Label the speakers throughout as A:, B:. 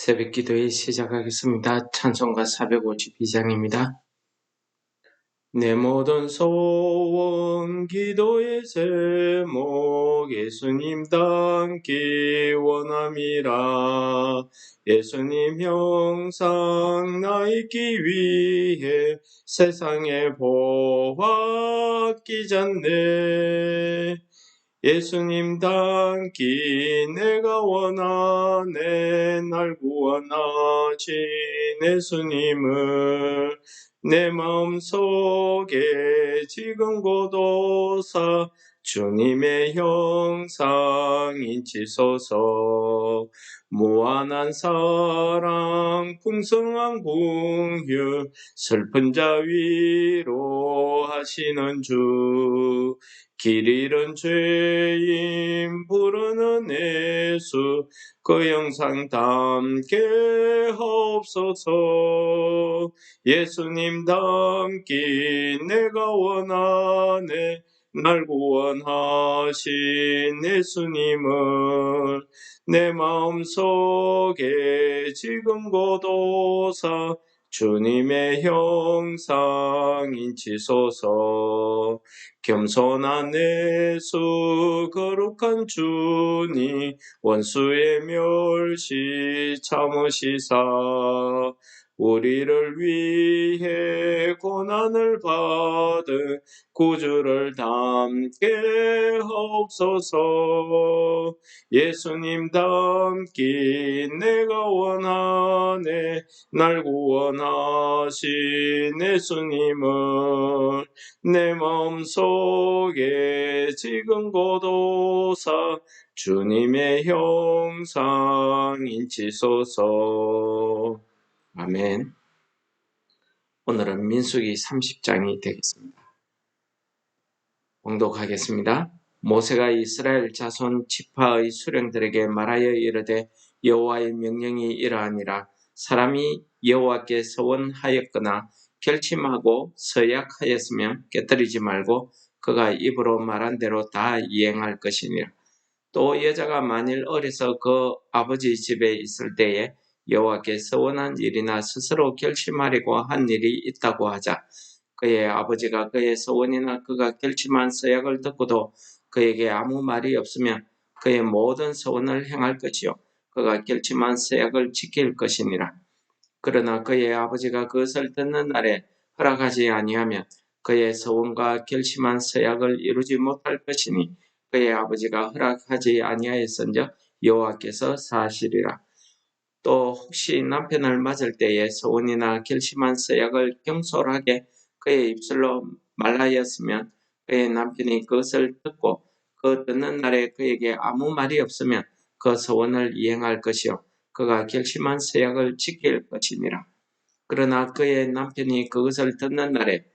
A: 새벽 기도회 시작하겠습니다. 찬송가 452장입니다. 내 모든 소원 기도의 제목 예수님 닮기 원함이라. 예수님 형상 나 있기 위해 세상에 보화 끼잖네. 예수님 닮기 내가 원하네. 날 구원하신 예수님을 내 마음속에 지금 고도사 주님의 형상 인치소서. 무한한 사랑 풍성한 긍휼 슬픈 자 위로 하시는 주. 길 잃은 죄인 부르는 예수 그 영상 담게 하옵소서. 예수님 닮기 내가 원하네. 날 구원하신 예수님을 내 마음속에 지금 고도사 주님의 형상 인치소서. 겸손한 예수 거룩한 주님 원수의 멸시 참으시사 우리를 위해 고난을 받은 구주를 닮게 하옵소서. 예수님 닮기 내가 원하네. 날 구원하신 예수님을 내 마음속에 지금 고도사 주님의 형상 인치소서. 아멘. 오늘은 민수기 30장이 되겠습니다. 봉독하겠습니다. 모세가 이스라엘 자손 지파의 수령들에게 말하여 이르되 여호와의 명령이 이러하니라. 사람이 여호와께 서원하였거나 결심하고 서약하였으면 깨뜨리지 말고 그가 입으로 말한 대로 다 이행할 것이니라. 또 여자가 만일 어려서 그 아버지 집에 있을 때에 여호와께 서원한 일이나 스스로 결심하려고 한 일이 있다고 하자. 그의 아버지가 그의 서원이나 그가 결심한 서약을 듣고도 그에게 아무 말이 없으면 그의 모든 서원을 행할 것이요 그가 결심한 서약을 지킬 것이니라. 그러나 그의 아버지가 그것을 듣는 날에 허락하지 아니하면 그의 서원과 결심한 서약을 이루지 못할 것이니 그의 아버지가 허락하지 아니하였은즉 여호와께서 사하시리라. 또 혹시 남편을 맞을 때에 서원이나 결심한 서약을 경솔하게 그의 입술로 말하였으면 그의 남편이 그것을 듣고 그 듣는 날에 그에게 아무 말이 없으면 그 서원을 이행할 것이요 그가 결심한 서약을 지킬 것이니라. 그러나 그의 남편이 그것을 듣는 날에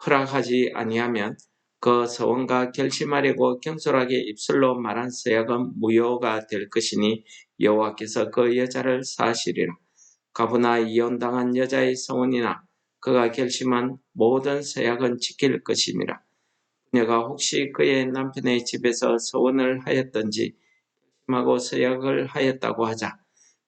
A: 허락하지 아니하면 그 서원과 결심하려고 경솔하게 입술로 말한 서약은 무효가 될 것이니 여호와께서 그 여자를 사하시리라. 가부나 이혼당한 여자의 서원이나 그가 결심한 모든 서약은 지킬 것이니라. 그녀가 혹시 그의 남편의 집에서 서원을 하였든지 결심하고 서약을 하였다고 하자.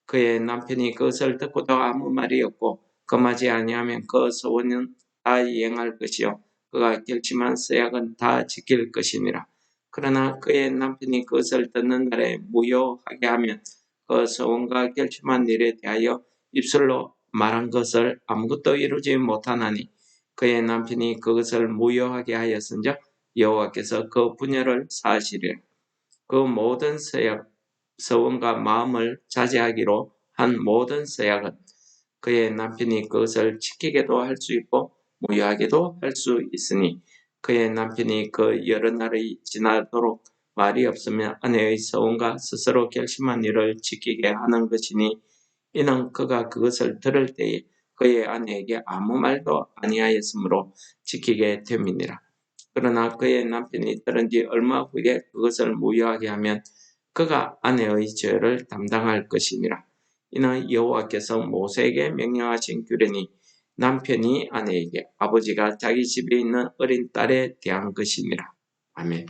A: 그의 남편이 그것을 듣고도 아무 말이 없고 금하지 아니하면 그 서원은 다 이행할 것이요 그가 결심한 서약은 다 지킬 것이니라. 그러나 그의 남편이 그것을 듣는 날에 무효하게 하면 그 서원과 결심한 일에 대하여 입술로 말한 것을 아무것도 이루지 못하나니 그의 남편이 그것을 무효하게 하였은즉 여호와께서 그 분열을 사하시리라. 그 모든 서원과 마음을 자제하기로 한 모든 서약은 그의 남편이 그것을 지키게도 할 수 있고 무효하게도 할 수 있으니 그의 남편이 그 여러 날이 지나도록 말이 없으면 아내의 서원과 스스로 결심한 일을 지키게 하는 것이니 이는 그가 그것을 들을 때에 그의 아내에게 아무 말도 아니하였으므로 지키게 됨이니라. 그러나 그의 남편이 들은 지 얼마 후에 그것을 무효하게 하면 그가 아내의 죄를 담당할 것이니라. 이는 여호와께서 모세에게 명령하신 규례니 남편이 아내에게 아버지가 자기 집에 있는 어린 딸에 대한 것이니라. 아멘.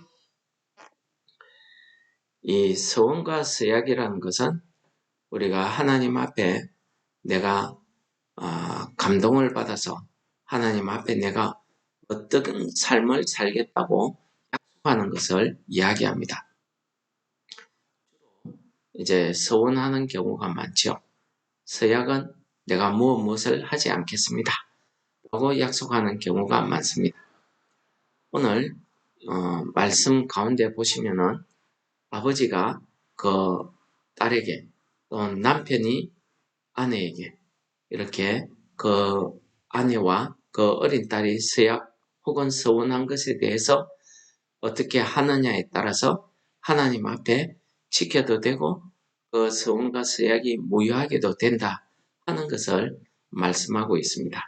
A: 이 서원과 서약이라는 것은 우리가 하나님 앞에 내가 감동을 받아서 하나님 앞에 내가 어떤 삶을 살겠다고 약속하는 것을 이야기합니다. 이제 서원하는 경우가 많죠. 서약은 내가 무엇을 하지 않겠습니다 라고 약속하는 경우가 많습니다. 오늘 말씀 가운데 보시면은 아버지가 그 딸에게 또 남편이 아내에게 이렇게 그 아내와 그 어린 딸이 서약 혹은 서원한 것에 대해서 어떻게 하느냐에 따라서 하나님 앞에 지켜도 되고 그 서원과 서약이 무효하게도 된다 하는 것을 말씀하고 있습니다.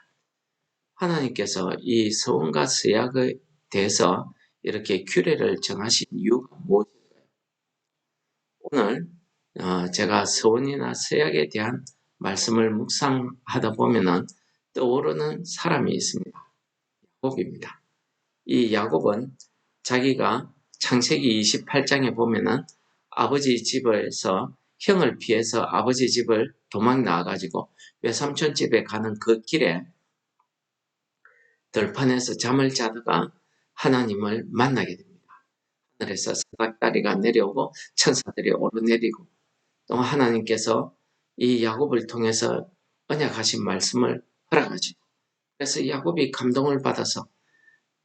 A: 하나님께서 이 서원과 서약에 대해서 이렇게 규례를 정하신 이유가 무엇일까요? 오늘 제가 서원이나 서약에 대한 말씀을 묵상하다 보면은 떠오르는 사람이 있습니다. 야곱입니다. 이 야곱은 자기가 창세기 28장에 보면은 아버지 집에서 형을 피해서 아버지 집을 도망 나와가지고 외삼촌 집에 가는 그 길에 들판에서 잠을 자다가 하나님을 만나게 됩니다. 하늘에서 사닥다리가 내려오고 천사들이 오르내리고 또 하나님께서 이 야곱을 통해서 언약하신 말씀을 허락하시고 그래서 야곱이 감동을 받아서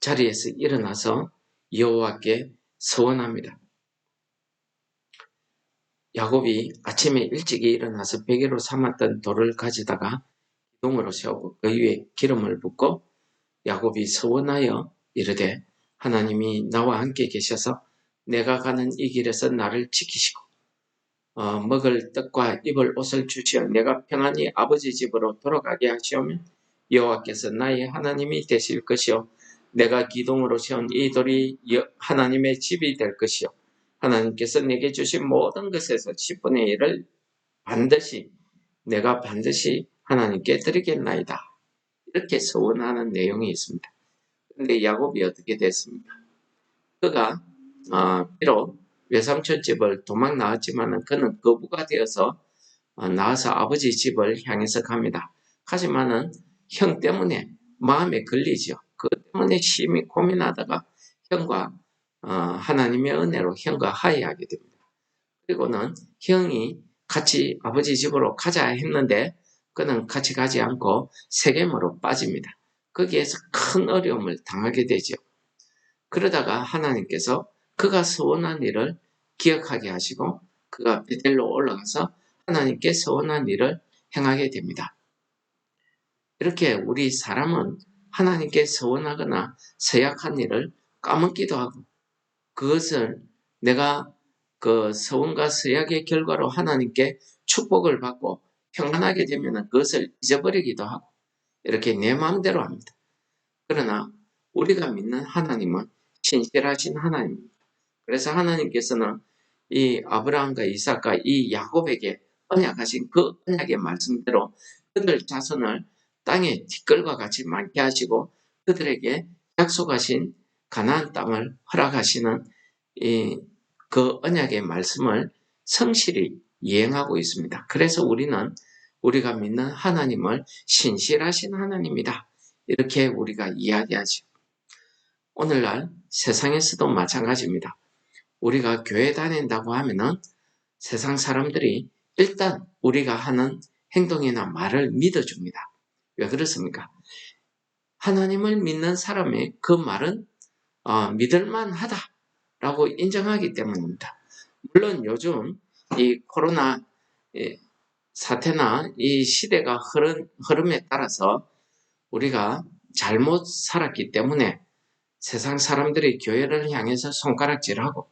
A: 자리에서 일어나서 여호와께 서원합니다. 야곱이 아침에 일찍 일어나서 베개로 삼았던 돌을 가져다가 기둥으로 세우고 그 위에 기름을 붓고 야곱이 서원하여 이르되 하나님이 나와 함께 계셔서 내가 가는 이 길에서 나를 지키시고 먹을 떡과 입을 옷을 주시어 내가 평안히 아버지 집으로 돌아가게 하시오면 여호와께서 나의 하나님이 되실 것이요 내가 기둥으로 세운 이 돌이 하나님의 집이 될 것이요 하나님께서 내게 주신 모든 것에서 10분의 1을 내가 반드시 하나님께 드리겠나이다. 이렇게 서원하는 내용이 있습니다. 그런데 야곱이 어떻게 됐습니까? 그가 비록 외삼촌 집을 도망 나왔지만 그는 거부가 되어서 나와서 아버지 집을 향해서 갑니다. 하지만은 형 때문에 마음에 걸리죠. 그 때문에 심히 고민하다가 형과 하나님의 은혜로 형과 화해하게 됩니다. 그리고는 형이 같이 아버지 집으로 가자 했는데 그는 같이 가지 않고 세겜으로 빠집니다. 거기에서 큰 어려움을 당하게 되죠. 그러다가 하나님께서 그가 서원한 일을 기억하게 하시고 그가 베델로 올라가서 하나님께 서원한 일을 행하게 됩니다. 이렇게 우리 사람은 하나님께 서원하거나 서약한 일을 까먹기도 하고 그것을 내가 그 서원과 서약의 결과로 하나님께 축복을 받고 평안하게 되면 그것을 잊어버리기도 하고 이렇게 내 마음대로 합니다. 그러나 우리가 믿는 하나님은 신실하신 하나님입니다. 그래서 하나님께서는 이 아브라함과 이삭과 이 야곱에게 언약하신 그 언약의 말씀대로 그들 자손을 땅에 티끌과 같이 많게 하시고 그들에게 약속하신 가나안 땅을 허락하시는 그 언약의 말씀을 성실히 이행하고 있습니다. 그래서 우리는 우리가 믿는 하나님을 신실하신 하나님이다. 이렇게 우리가 이야기하죠. 오늘날 세상에서도 마찬가지입니다. 우리가 교회 다닌다고 하면은 세상 사람들이 일단 우리가 하는 행동이나 말을 믿어줍니다. 왜 그렇습니까? 하나님을 믿는 사람의 그 말은 믿을만하다라고 인정하기 때문입니다. 물론 요즘 이 코로나 사태나 이 시대가 흐름에 따라서 우리가 잘못 살았기 때문에 세상 사람들이 교회를 향해서 손가락질하고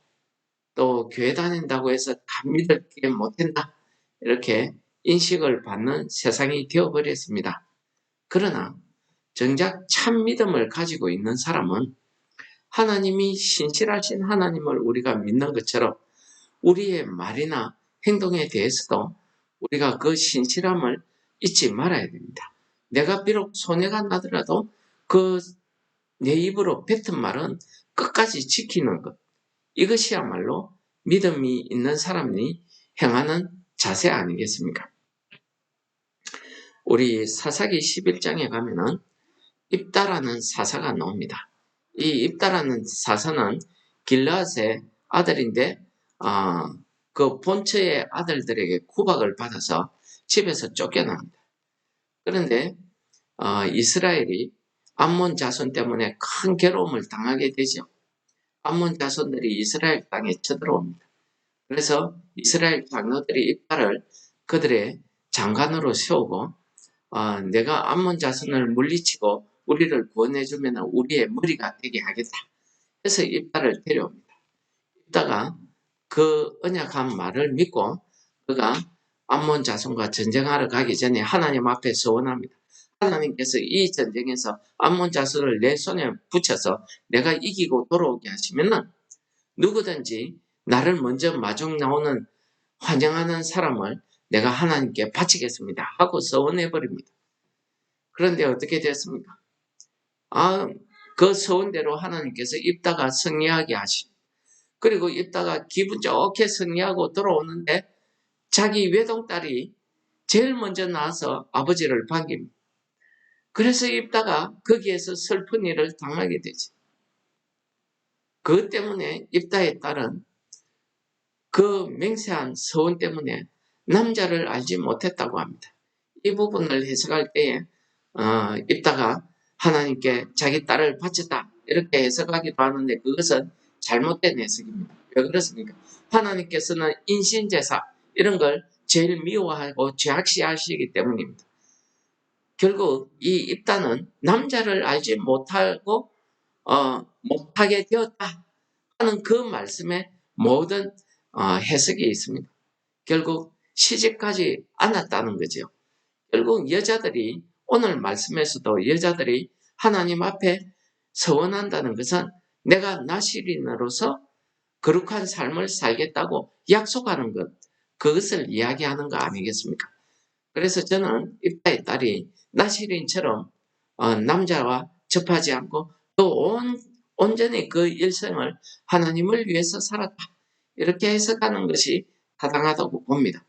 A: 또 교회 다닌다고 해서 다 믿게 못한다 이렇게 인식을 받는 세상이 되어버렸습니다. 그러나 정작 참 믿음을 가지고 있는 사람은 하나님이 신실하신 하나님을 우리가 믿는 것처럼 우리의 말이나 행동에 대해서도 우리가 그 신실함을 잊지 말아야 됩니다. 내가 비록 손해가 나더라도 그 내 입으로 뱉은 말은 끝까지 지키는 것. 이것이야말로 믿음이 있는 사람이 행하는 자세 아니겠습니까? 우리 사사기 11장에 가면은 입다라는 사사가 나옵니다. 이 입다라는 사사는 길르앗의 아들인데 그 본처의 아들들에게 구박을 받아서 집에서 쫓겨납니다. 그런데 이스라엘이 암몬 자손 때문에 큰 괴로움을 당하게 되죠. 암몬 자손들이 이스라엘 땅에 쳐들어옵니다. 그래서 이스라엘 장로들이 입다를 그들의 장관으로 세우고 내가 암몬 자손을 물리치고 우리를 구원해주면 우리의 머리가 되게 하겠다. 해서 입다를 데려옵니다. 입다가 그 언약한 말을 믿고 그가 암몬 자손과 전쟁하러 가기 전에 하나님 앞에 서원합니다. 하나님께서 이 전쟁에서 암몬 자손을 내 손에 붙여서 내가 이기고 돌아오게 하시면은 누구든지 나를 먼저 마중 나오는 환영하는 사람을 내가 하나님께 바치겠습니다. 하고 서원해버립니다. 그런데 어떻게 됐습니까? 그 서원대로 하나님께서 입다가 승리하게 하시고 그리고 입다가 기분 좋게 승리하고 돌아오는데 자기 외동딸이 제일 먼저 나와서 아버지를 반깁니다. 그래서 입다가 거기에서 슬픈 일을 당하게 되지. 그것 때문에 입다의 딸은 그 맹세한 서원 때문에 남자를 알지 못했다고 합니다. 이 부분을 해석할 때에 입다가 하나님께 자기 딸을 바쳤다 이렇게 해석하기도 하는데 그것은 잘못된 해석입니다. 왜 그렇습니까? 하나님께서는 인신제사 이런 걸 제일 미워하고 죄악시하시기 때문입니다. 결국 이 입다는 남자를 알지 못하고 못하게 되었다 하는 그 말씀에 모든 해석이 있습니다. 결국 시집까지 않았다는 거죠. 결국 여자들이 오늘 말씀에서도 여자들이 하나님 앞에 서원한다는 것은 내가 나시린으로서 거룩한 삶을 살겠다고 약속하는 것, 그것을 이야기하는 거 아니겠습니까? 그래서 저는 입다의 딸이 나시린처럼 남자와 접하지 않고 또 온전히 그 일생을 하나님을 위해서 살았다. 이렇게 해석하는 것이 타당하다고 봅니다.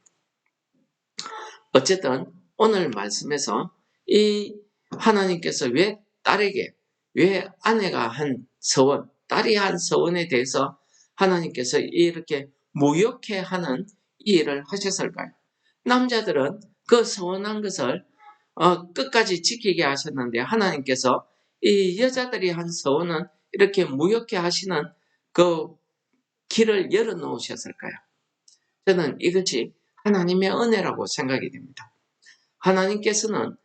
A: 어쨌든 오늘 말씀에서 이 하나님께서 왜 딸에게, 왜 아내가 한 서원, 딸이 한 서원에 대해서 하나님께서 이렇게 무효케 하는 이 일을 하셨을까요? 남자들은 그 서원한 것을 끝까지 지키게 하셨는데 하나님께서 이 여자들이 한 서원은 이렇게 무효케 하시는 그 길을 열어놓으셨을까요? 저는 이것이 하나님의 은혜라고 생각이 됩니다. 하나님께서는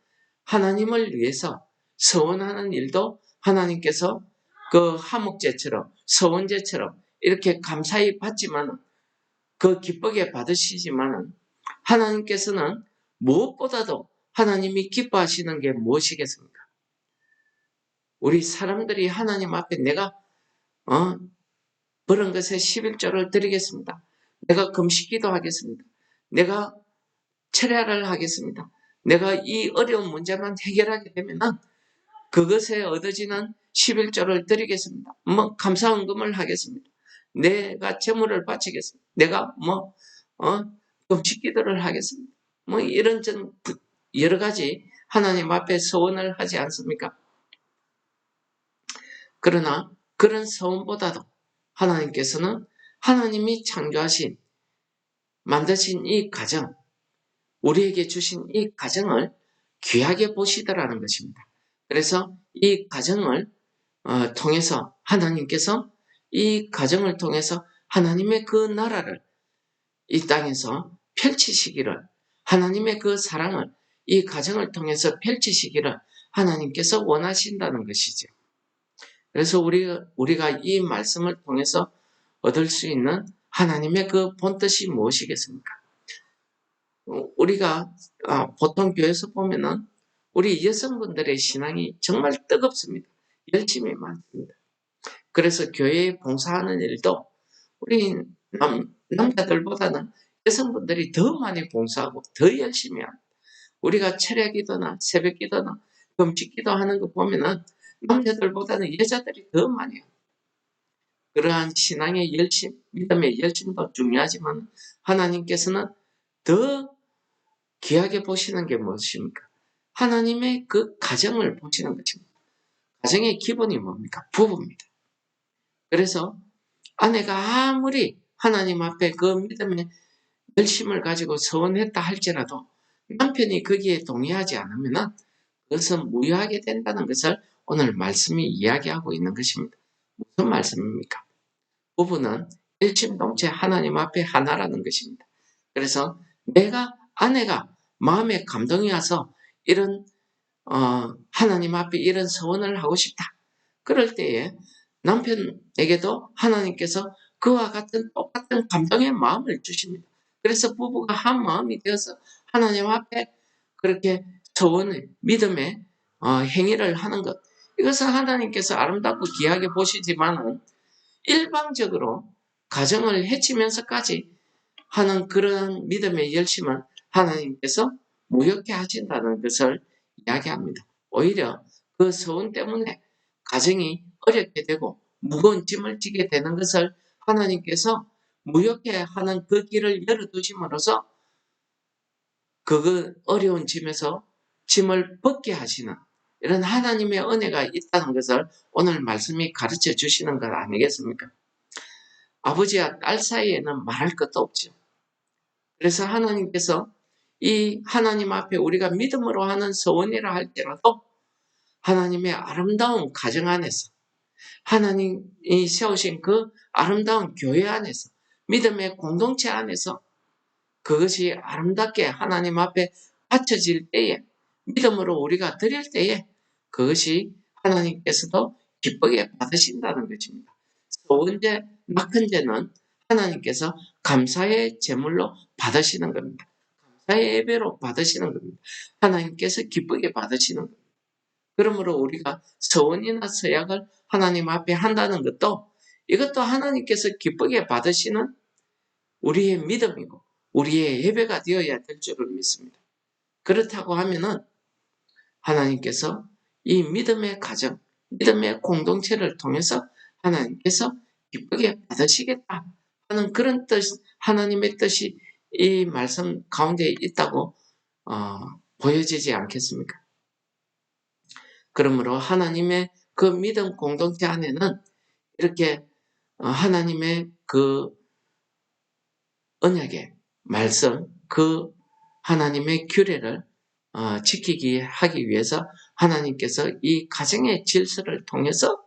A: 하나님을 위해서 서원하는 일도 하나님께서 그 화목제처럼 서원제처럼 이렇게 감사히 받지만 그 기쁘게 받으시지만 하나님께서는 무엇보다도 하나님이 기뻐하시는 게 무엇이겠습니까? 우리 사람들이 하나님 앞에 내가 그런 것에 11조를 드리겠습니다. 내가 금식기도 하겠습니다. 내가 철야를 하겠습니다. 내가 이 어려운 문제만 해결하게 되면 그것에 얻어지는 11조를 드리겠습니다. 감사헌금을 하겠습니다. 내가 제물을 바치겠습니다. 내가 금식기도를 하겠습니다. 이런 여러 가지 하나님 앞에 서원을 하지 않습니까? 그러나 그런 서원보다도 하나님께서는 하나님이 창조하신 만드신 이 가정, 우리에게 주신 이 가정을 귀하게 보시더라는 것입니다. 그래서 이 가정을 통해서 하나님께서 이 가정을 통해서 하나님의 그 나라를 이 땅에서 펼치시기를, 하나님의 그 사랑을 이 가정을 통해서 펼치시기를 하나님께서 원하신다는 것이죠. 그래서 우리가 이 말씀을 통해서 얻을 수 있는 하나님의 그 본뜻이 무엇이겠습니까? 우리가 보통 교회에서 보면은 우리 여성분들의 신앙이 정말 뜨겁습니다. 열심히 많습니다. 그래서 교회에 봉사하는 일도 우리 남자들보다는 여성분들이 더 많이 봉사하고 더 열심히 합니다. 우리가 철야기도나 새벽기도나 금식기도 하는 거 보면은 남자들보다는 여자들이 더 많이 합니다. 그러한 신앙의 열심, 믿음의 열심도 중요하지만 하나님께서는 더 귀하게 보시는 게 무엇입니까? 하나님의 그 가정을 보시는 것입니다. 가정의 기본이 뭡니까? 부부입니다. 그래서 아내가 아무리 하나님 앞에 그 믿음의 열심을 가지고 서원했다 할지라도 남편이 거기에 동의하지 않으면 그것은 무효하게 된다는 것을 오늘 말씀이 이야기하고 있는 것입니다. 무슨 말씀입니까? 부부는 일심동체 하나님 앞에 하나라는 것입니다. 그래서 아내가 마음에 감동이 와서 이런 하나님 앞에 이런 서원을 하고 싶다. 그럴 때에 남편에게도 하나님께서 그와 같은 똑같은 감동의 마음을 주십니다. 그래서 부부가 한 마음이 되어서 하나님 앞에 그렇게 서원을 믿음의 행위를 하는 것. 이것은 하나님께서 아름답고 귀하게 보시지만은 일방적으로 가정을 해치면서까지 하는 그런 믿음의 열심을 하나님께서 무효케 하신다는 것을 이야기합니다. 오히려 그 서원 때문에 가정이 어렵게 되고 무거운 짐을 지게 되는 것을 하나님께서 무효케 하는 그 길을 열어두심으로써 그 어려운 짐에서 짐을 벗게 하시는 이런 하나님의 은혜가 있다는 것을 오늘 말씀이 가르쳐 주시는 것 아니겠습니까? 아버지와 딸 사이에는 말할 것도 없죠. 그래서 하나님께서 이 하나님 앞에 우리가 믿음으로 하는 서원이라 할지라도 하나님의 아름다운 가정 안에서 하나님이 세우신 그 아름다운 교회 안에서 믿음의 공동체 안에서 그것이 아름답게 하나님 앞에 바쳐질 때에 믿음으로 우리가 드릴 때에 그것이 하나님께서도 기쁘게 받으신다는 것입니다. 소원제, 낙헌제는 하나님께서 감사의 제물로 받으시는 겁니다. 감사의 예배로 받으시는 겁니다. 하나님께서 기쁘게 받으시는 겁니다. 그러므로 우리가 서원이나 서약을 하나님 앞에 한다는 것도 이것도 하나님께서 기쁘게 받으시는 우리의 믿음이고 우리의 예배가 되어야 될 줄을 믿습니다. 그렇다고 하면은 하나님께서 이 믿음의 가정, 믿음의 공동체를 통해서 하나님께서 기쁘게 받으시겠다 하는 그런 뜻, 하나님의 뜻이 이 말씀 가운데 있다고 보여지지 않겠습니까? 그러므로 하나님의 그 믿음 공동체 안에는 이렇게 하나님의 그 언약의 말씀, 그 하나님의 규례를 지키기 하기 위해서 하나님께서 이 가정의 질서를 통해서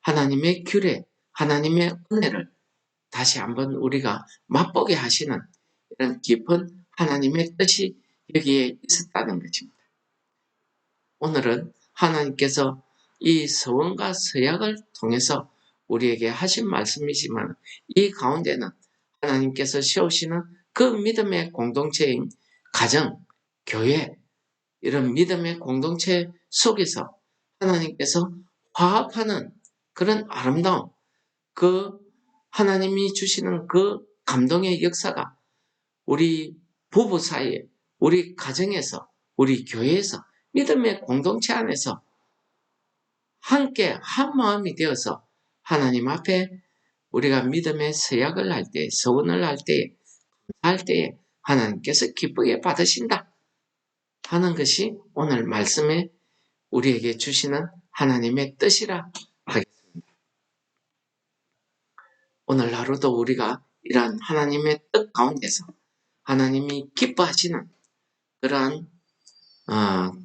A: 하나님의 규례, 하나님의 은혜를 다시 한번 우리가 맛보게 하시는 이런 깊은 하나님의 뜻이 여기에 있었다는 것입니다. 오늘은 하나님께서 이 서원과 서약을 통해서 우리에게 하신 말씀이지만 이 가운데는 하나님께서 세우시는 그 믿음의 공동체인 가정, 교회, 이런 믿음의 공동체 속에서 하나님께서 화합하는 그런 아름다움, 그 하나님이 주시는 그 감동의 역사가 우리 부부 사이에, 우리 가정에서, 우리 교회에서, 믿음의 공동체 안에서 함께 한 마음이 되어서 하나님 앞에 우리가 믿음의 서약을 할 때, 서원을 할 때에 하나님께서 기쁘게 받으신다 하는 것이 오늘 말씀에 우리에게 주시는 하나님의 뜻이라 하겠습니다. 오늘 하루도 우리가 이러한 하나님의 뜻 가운데서 하나님이 기뻐하시는 그러한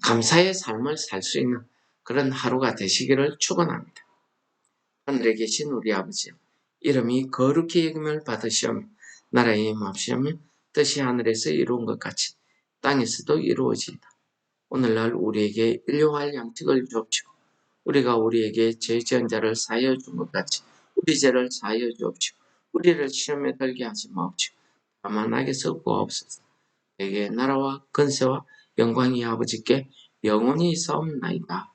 A: 감사의 삶을 살 수 있는 그런 하루가 되시기를 축원합니다. 하늘에 계신 우리 아버지여, 이름이 거룩히 여김을 받으시오며 나라의 임합시오며 뜻이 하늘에서 이루은 것 같이 땅에서도 이루어지이다. 오늘날 우리에게 일용할 양식을 주옵시고 우리가 우리에게 죄 지은 자를 사하여 준 것 같이 우리 죄를 사하여 주옵시고 우리를 시험에 들게 하지 마옵시고 다만 악에서 구하옵소서. 내게 나라와 권세와 영광이 아버지께 영원히 있사옵나이다.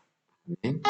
A: 아멘.